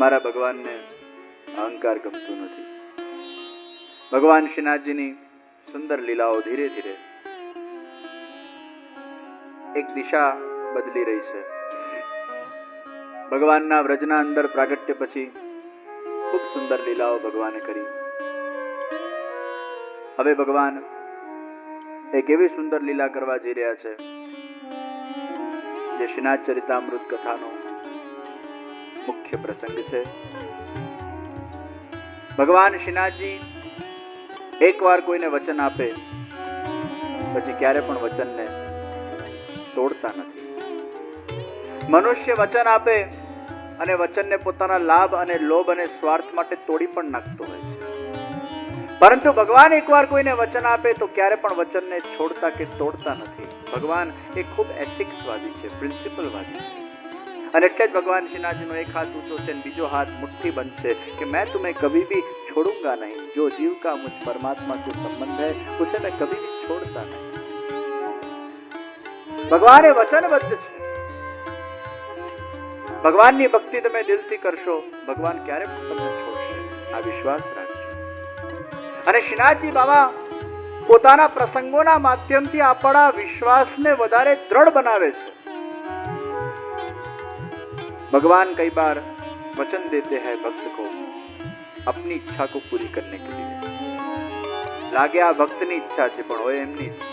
અમારા ભગવાનને અહંકાર ગમતું નથી. ભગવાન શ્રીનાથજીની સુંદર લીલાઓ ધીરે ધીરે એક દિશા બદલી રહી છે. ભગવાનના વ્રજના અંદર પ્રાગટ્ય પછી ખૂબ સુંદર લીલાઓ ભગવાને કરી. હવે ભગવાન એક એવી સુંદર લીલા કરવા જઈ રહ્યા છે જે શ્રીનાથ ચરિતામૃત કથાનો મુખ્ય પ્રસંગ છે. ભગવાન શ્રીનાથજી એકવાર કોઈને વચન આપે પછી ક્યારે પણ વચનને તોડતા નથી. મનુષ્ય વચન આપે અને વચનને પોતાના લાભ અને લોભ અને સ્વાર્થ માટે તોડી પણ નાખતો હોય છે, પરંતુ ભગવાન એકવાર કોઈને વચન આપે તો ક્યારે પણ વચનને છોડતા કે તોડતા નથી. ભગવાન એ ખૂબ એથિક્સવાદી છે, પ્રિન્સિપલવાદી છે. અને એટલે જ ભગવાન શ્રીનાથજીનો એક હાથ ઊંચો છે અને બીજો હાથ મુઠ્ઠી બંધ છે કે मैं तुम्हें कभी भी छोड़ूंगा नहीं, जो जीव का मुझ परमात्मा से संबंध है उसे मैं कभी भी छोड़ता नहीं. ભગવાન એ વચનબદ્ધ છે. ભગવાનની ભક્તિ તમે દિલથી કરશો, ભગવાન ક્યારે પણ તમને છોડશે, આ વિશ્વાસ રાખજો. અને શ્રીનાથજી બાબા પોતાના પ્રસંગોના માધ્યમથી આપણા વિશ્વાસને વધારે દ્રઢ બનાવે છે. भगवान कई बार वचन देते हैं भक्त को अपनी इच्छा को पूरी करने के लिए. लागे आ भक्तनी इच्छा છે પણ હોય એમની ઈચ્છા.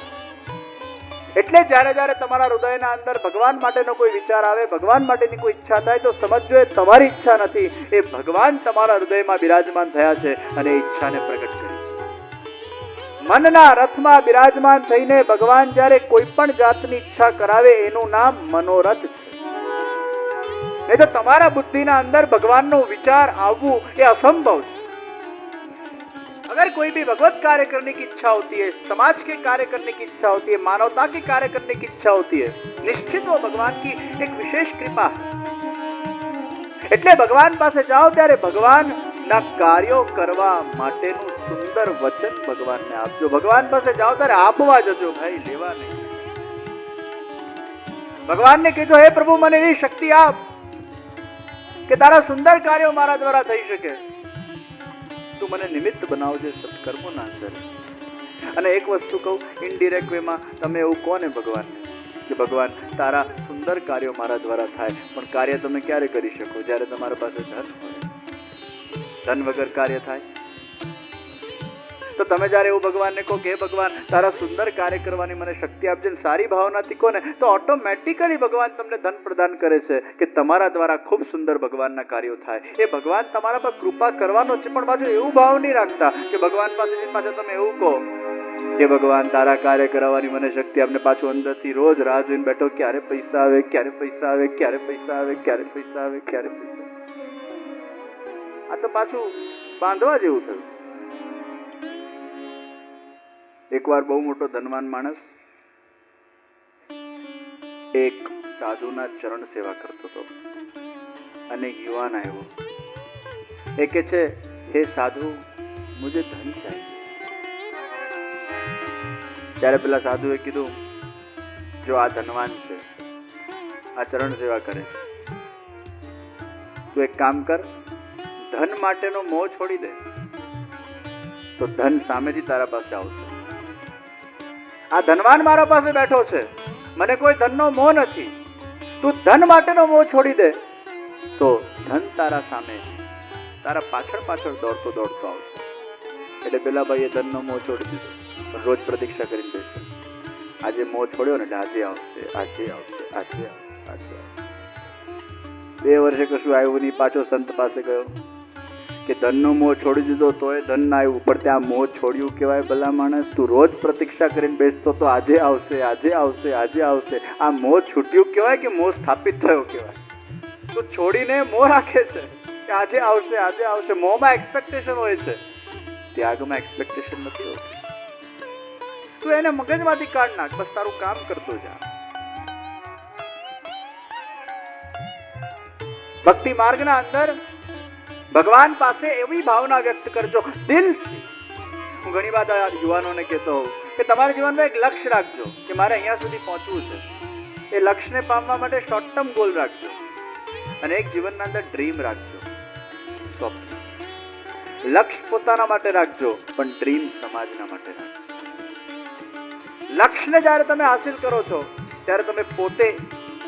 એટલે જ્યારે જ્યારે તમારા હૃદયના અંદર ભગવાન માટેનો કોઈ વિચાર આવે, ભગવાન માટેની કોઈ ઈચ્છા થાય તો સમજજો એ તમારી ઈચ્છા નથી, એ ભગવાન તમારા હૃદયમાં બિરાજમાન થયા છે અને એ ઈચ્છાને પ્રગટ કરી છે. મનના રથમાં બિરાજમાન થઈને ભગવાન જ્યારે કોઈ પણ જાતની ઈચ્છા કરાવે એનું નામ મનોરથ છે. नहीं तो तुम्हारा बुद्धि ना अंदर भगवान नो विचार आवू ये असंभव है. अगर कोई भी भगवत कार्य करने की इच्छा होती है, समाज के कार्य करने की इच्छा होती है, मानवता के कार्य करने की इच्छा होती है, निश्चित वो भगवान की एक विशेष कृपा है. એટલે ભગવાન પાસે જાઓ ત્યારે ભગવાન ના કાર્યો કરવા માટેનું સુંદર વચન ભગવાનને આપજો. ભગવાન પાસે જાઓ ત્યારે આપવા જજો ભાઈ, લેવા નહીં. ભગવાનને કહેજો હે પ્રભુ મને એવી શક્તિ આપ કે તારા સુંદર કાર્યો મારા દ્વારા થઈ શકે, તું મને નિમિત્ત બનાવજે સત્કર્મોના અંદર. અને એક વસ્તુ કહું, ઇનડિરેક્ટ વેમાં તમે એવું કહો ને ભગવાનને કે ભગવાન તારા સુંદર કાર્યો મારા દ્વારા થાય, પણ કાર્ય તમે ક્યારે કરી શકો? જ્યારે તમારા પાસે ધન હોય. ધન વગર કાર્ય થાય? તો તમે જ્યારે એવું ભગવાનને કહો કે હે ભગવાન તારા સુંદર કાર્ય કરવાની મને શક્તિ આપજે, સારી ભાવનાથી કહો ને, તો ઓટોમેટિકલી ભગવાન તમને ધન પ્રદાન કરે છે કે તમારા દ્વારા ખૂબ સુંદર ભગવાનના કાર્યો થાય. એ ભગવાન તમારા પર કૃપા કરવાનો છે, પણ પાછું એવું ભાવ નહીં રાખતા કે ભગવાન પાસે પાછા તમે એવું કહો કે ભગવાન તારા કાર્ય કરાવવાની મને શક્તિ આપને, પાછું અંદરથી રોજ રાહ જોઈને બેઠો ક્યારે પૈસા આવે, ક્યારે પૈસા આવે, ક્યારે પૈસા આવે, ક્યારે પૈસા આવે, ક્યારે પૈસા. આ તો પાછું બાંધવા જેવું થયું. એકવાર બહુ મોટો ધનવાન માણસ એક સાધુના ચરણ સેવા કરતો હતો અને યુવાન આવ્યો. એ કે છે હે સાધુ મુझे ધન चाहिए. ત્યારે પેલા સાધુએ કીધું જો આ ધનવાન છે, આ ચરણ સેવા કરે છે, તું એક કામ કર, ધન માટેનો મોહ છોડી દે તો ધન સામેથી તારા પાસે આવશે. આ ધનવાન મારા પાસે બેઠો છે, મને કોઈ ધનનો મોહ નથી, તું ધન માટેનો મોહ છોડી દે તો ધન તારા સામે તારા પાછળ પાછળ દોડતો દોડતો આવશે. એટલે પેલા ભાઈએ ધનનો મોહ છોડી દીધો, પણ રોજ પ્રતીક્ષા કરીને બેસે. આજે મોહ છોડ્યો ને એટલે આજે આવશે, આજે આવશે, આજે આવશે, આજે આવશે. 2 વર્ષે કશું આવ્યું નહીં. પાછો સંત પાસે ગયો કે ધનનો મોહ છોડી દીધો તોય ધન ના આવ્યું, પણ ત્યાં મોહ છોડ્યું કહેવાય ભલા માણસ? તું રોજ પ્રતીક્ષા કરીને બેસતો તો આજે આવશે, આજે આવશે, આજે આવશે. આ મોહ છૂટ્યું કહેવાય કે મોહ સ્થાપિત થયો કહેવાય? તું છોડીને મોહ રાખે છે કે આજે આવશે, આજે આવશે. મોહમાં એક્સપેક્ટેશન હોય છે, ત્યાગમાં એક્સપેક્ટેશન નથી હોતી. તું એને મગજમાંથી કાઢ નાખ, બસ તારું કામ કરતો જા. ભક્તિ માર્ગના અંદર ભગવાન પાસે એવી ભાવના વ્યક્ત કરજો દિલથી. હું ઘણી વાર યુવાનોને કહેતો હોઉં કે તમારા જીવનમાં એક લક્ષ્ય રાખજો કે મારે અહીંયા સુધી પહોંચવું છે. એ લક્ષ્યને પામવા માટે શોર્ટ ટર્મ ગોલ રાખજો અને એક જીવનના અંદર ડ્રીમ રાખજો સ્વપ્ન. લક્ષ્ય પોતાના માટે રાખજો, પણ ડ્રીમ સમાજના માટે રાખજો. લક્ષ્યને જ્યારે તમે હાસિલ કરો છો ત્યારે તમે પોતે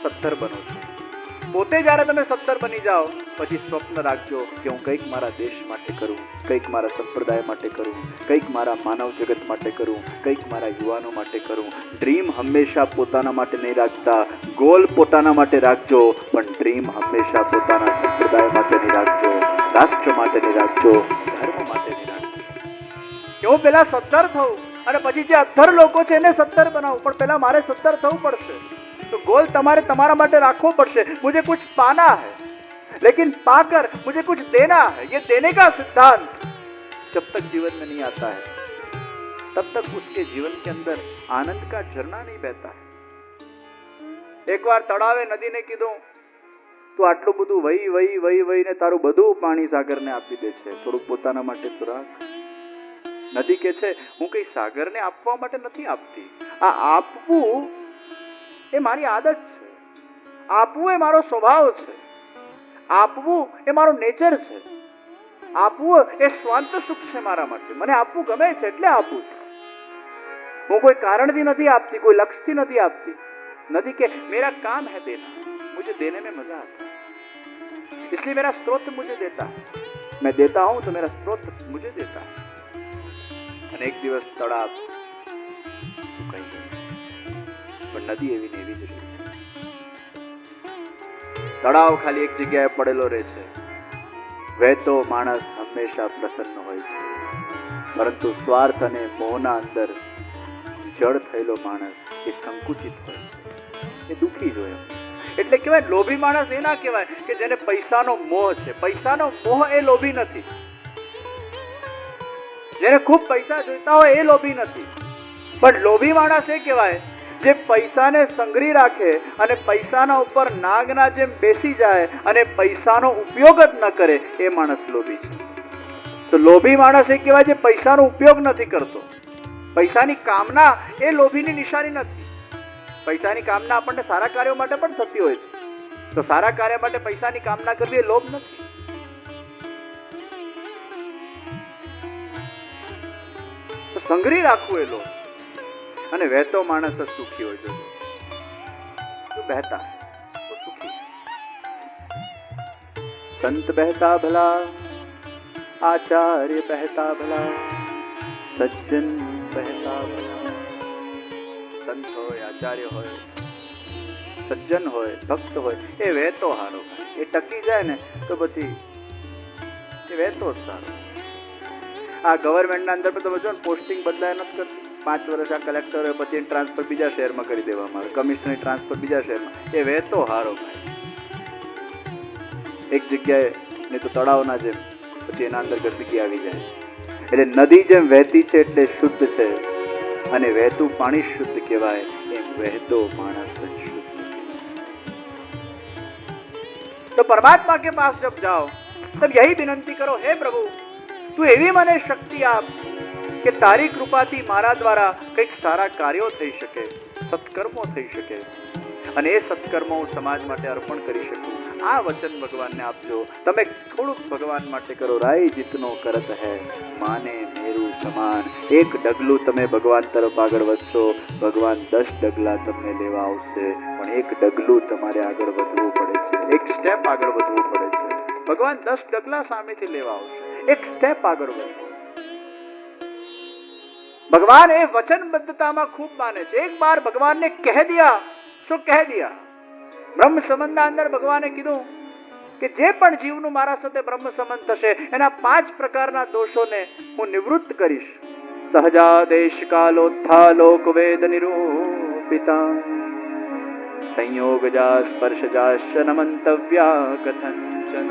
સત્તર બનો છો. પોતે જ્યારે તમે સત્તર બની જાઓ પછી સ્વપ્ન રાખજો કે હું કંઈક મારા દેશ માટે કરું, કંઈક મારા સંપ્રદાય માટે કરું, કંઈક મારા માનવ જગત માટે કરું, કંઈક મારા યુવાનો માટે કરું. ડ્રીમ હંમેશા પોતાના માટે નહીં રાખતા. ગોલ પોતાના માટે રાખજો, પણ ડ્રીમ હંમેશા પોતાના સંપ્રદાય માટે નહીં રાખજો, રાષ્ટ્ર માટે નહીં રાખજો, ધર્મ માટે નહીં રાખજો. કે હું પેલા સત્તર થઉં અને પછી જે 18 લોકો છે એને 17 બનાવું, પણ પહેલા મારે 17 થવું પડશે. तो गोल तुम्हारे तुम्हारा માટે રાખવો પડશે. मुझे कुछ पाना है, लेकिन पाकर मुझे कुछ देना है. ये देने का सिद्धांत जब तक जीवन में नहीं आता है तब तक उसके जीवन के अंदर आनंद का झरना नहीं बहता है. एक बार तળાવે નદીને કીધું તું આટલું બધું વહી વહી વહી વહીને તારું બધું પાણી સાગરને આપી દે છે, થોડું પોતાના માટે તો રાખ. નદી કે છે હું કઈ સાગરને આપવા માટે નથી આપતી. આ આપવું એ મારી આદત છે, આપવું એ મારો સ્વભાવ છે, આપવું એ મારો નેચર છે, આપવું એ સ્વાંત સુખ છે મારા માટે. મને આપવું ગમે છે એટલે આપું છું. હું કોઈ કારણથી નથી આપતી, કોઈ લક્ષ્યથી નથી આપતી. नदी के मेरा काम है देना, मुझे देने में मजा आता है, इसलिए मेरा स्रोत मुझे देता है. मैं देता हूं तो मेरा स्रोत मुझे देता है. અને એક દિવસ તળાવ સુકાઈ ગયું, પણ નદી એવી ને એવી જ રહી. તળાવ ખાલી એક જગ્યાએ પડેલો રહે છે. વહેતો માણસ હંમેશા પ્રસન્ન હોય છે, પરંતુ સ્વાર્થ અને મોહના અંદર જડ થયેલો માણસ એ સંકુચિત હોય છે, એ દુઃખી જ હોય. એટલે કહેવાય લોભી માણસ એ ના કહેવાય કે જેને પૈસાનો મોહ છે. પૈસાનો મોહ એ લોભી નથી. જેને ખૂબ પૈસા જોઈતા હોય એ લોભી નથી, પણ લોભી માણસ એ કહેવાય જે પૈસાને સંગ્રહી રાખે અને પૈસાના ઉપર નાગના જેમ બેસી જાય અને પૈસાનો ઉપયોગ જ ન કરે, એ માણસ લોભી છે. તો લોભી માણસ એ કહેવાય જે પૈસાનો ઉપયોગ નથી કરતો. પૈસાની કામના એ લોભીની નિશાની નથી. પૈસાની કામના આપણને સારા કાર્યો માટે પણ થતી હોય છે, તો સારા કાર્ય માટે પૈસાની કામના કરવી એ લોભ નથી. તો સંગ્રહી રાખવું એ લોભ. અને વહેતો માણસ જ સુખી હોય. જો બહેતા वो सुखी. संत बहता भला, आचार्य बहता भला, सज्जन बहता भला. संत હોય, આચાર્ય હોય, સજ્જન હોય, ભક્ત હોય, એ વહેતો હારો. એ ટકી જાય ને તો પછી એ વહેતો સારો. આ ગવર્મેન્ટના અંદર તમે જો ને પોસ્ટિંગ બદલાય નથી કરતી. 5 વર્ષ આ કલેક્ટર હોય પછી ટ્રાન્સફર બીજા શહેરમાં કરી દેવામાં આવે, કમિશનર ટ્રાન્સફર બીજા શહેરમાં. એ વહેતો હારો ભાઈ. એક જગ્યાએ નહીં તો તળાવના જેમ પછી એના અંદર ગંદકી આવી જાય. એટલે નદી જેમ વહેતી છે એટલે શુદ્ધ છે, અને વહેતું પાણી શુદ્ધ કહેવાય, એમ વહેતો માણસ શુદ્ધ. तो परमात्मा के पास जब जाओ तब यही विनंती करो, हे प्रभु तू एवी મને શક્તિ આપ કે તારી કૃપાથી મારા દ્વારા કંઈક સારા કાર્યો થઈ શકે, સત્કર્મો થઈ શકે, અને એ સત્કર્મો હું સમાજ માટે અર્પણ કરી શકું. આ વચન ભગવાનને આપજો. તમે થોડુંક ભગવાન માટે કરો. રાય જીતનો કરત હૈ માને મેરું સમાન. એક ડગલું તમે ભગવાન તરફ આગળ વધશો, ભગવાન 10 ડગલા તમને લેવા આવશે, પણ એક ડગલું તમારે આગળ વધવું પડે છે. એક સ્ટેપ આગળ વધવું પડે છે. ભગવાન 10 ડગલા સામેથી લેવા આવશે, એક સ્ટેપ આગળ વધવું. भगवान ए वचनबद्धता में खूब माने छे. एक बार भगवान ने कह दिया सो कह दिया. ब्रह्म संबंध अंदर भगवाने कीधुं કે જે પણ જીવનું મારા સાથે બ્રહ્મ સંબંધ થશે એના 5 પ્રકારના દોષોને હું નિવૃત્ત કરીશ. સહજાદેશ કાલોત્થા લોક વેદ નિરૂપિતા સંયોગજા સ્પર્શજાશ્ચ ન મંતવ્યા કથંચન.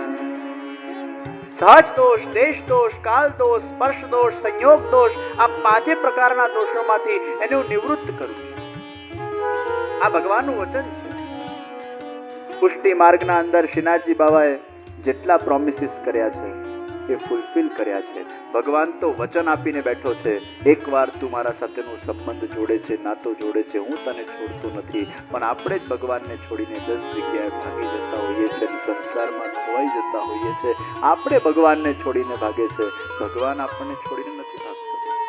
સહજ દોષ, દેશ દોષ, કાલ દોષ, સ્પર્શ દોષ, સંયોગ દોષ, આ 5 પ્રકારના દોષોમાંથી એને હું નિવૃત્ત કરું છું. આ ભગવાનનું વચન છે. પુષ્ટિ માર્ગના અંદર શ્રીનાથજી બાબાએ જેટલા પ્રોમિસીસ કર્યા છે એ ફૂલફિલ કર્યા છે. ભગવાન તો વચન આપીને બેઠો છે, એકવાર તું મારા સાથેનો સંબંધ જોડે છે, નાતો જોડે છે, હું તને છોડતો નથી. પણ આપણે જ ભગવાનને છોડીને 10 જગ્યાએ ભાગી જતા હોઈએ છીએ. સંસારમાં ખોવાઈ જતા હોઈએ છે. આપણે ભગવાનને છોડીને ભાગે છે, ભગવાન આપણને છોડીને